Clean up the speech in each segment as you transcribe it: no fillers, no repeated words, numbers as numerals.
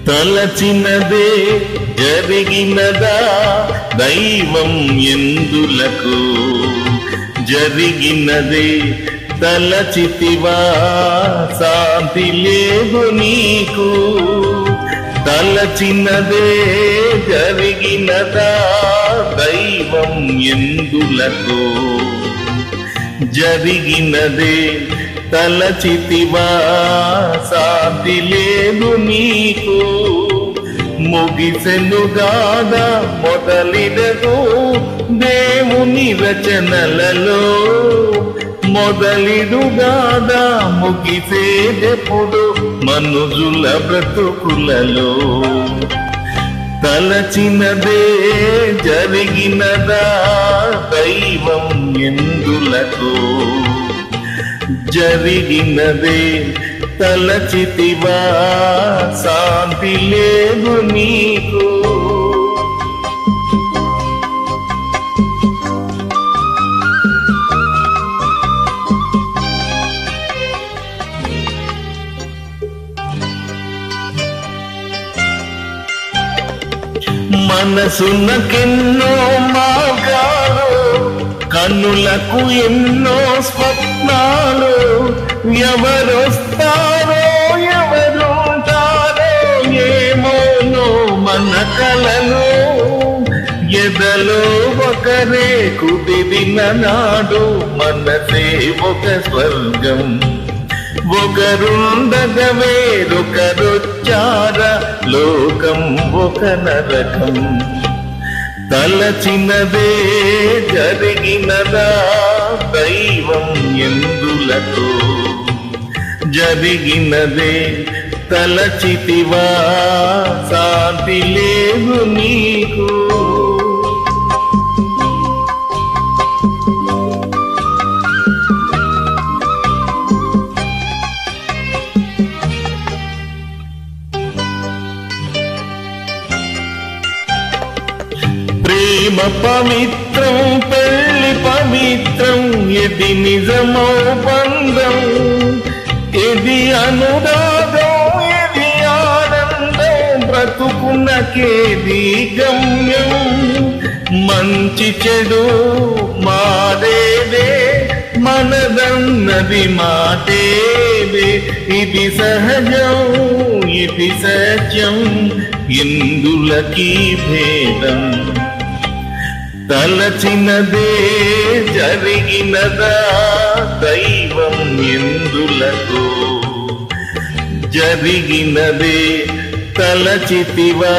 తలచినదే జరిగినదా దైవం ఎందులకు జరిగినదే తలచితివా శాంతి లేదు నీకు తలచినదే జరిగినదా దైవం ఎందులకు జరిగినదే తలచితివా శాంతి లేదు నీకు ముగిసెనుగాదా మొదలిడదు దేవుని రచనలలో మొదలిడుగాదా ముగిసేదెప్పుడు మనుజుల బ్రతుకులలో తలచినదే జరిగినదా దైవం ఎందులకు జరిగినదే తలచితివా శాంతి లేదు నీకు మనసునకెన్నో మార్గాలు కన్నులకు ఎన్నో స్వప్నాలు ఎవరొస్తారో ఎవరుంటారో ఏమోనో మన కలలు ఎదలో ఒకరే కుదిరిన నాడు మనసే ఒక స్వర్గం ఒకరుండగ వేరొకరొచ్చార లోకం ఒక నరకం తలచినదే జరిగినదా దైవం ఎందులకు జరిగినదే తలచితివా శాంతి లేదు నీకు ప్రేమ పవిత్రం పెళ్లి పవిత్రం ఇది నిజమో బంధం ఇది అనురాగం ఇది ఆనందం బ్రతుకున్నకేది గమ్యం మంచి చెడు మారేదే మనదన్నది మాటేదే ఇది సహజం ఇది సత్యం ఇందులకి భేదం తలచినదే జరిగినదా దైవం ఎందులకు జరిగినదే తలచితివా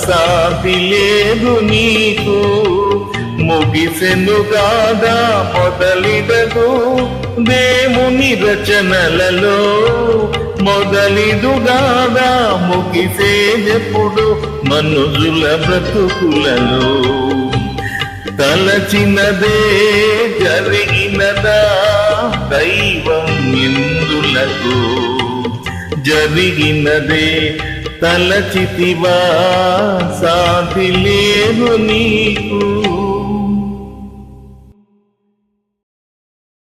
శాంతి లేదు నీకు ముగిసెనుగాదా మొదలిడదు దేవుని రచనలలో మొదలిడుగాదా ముగిసేదెప్పుడు మనుజుల బ్రతుకులలో తలచినదే జరిగినదా దైవం ఎందులకు జరిగినదే తలచితివా శాంతి లేదు నీకు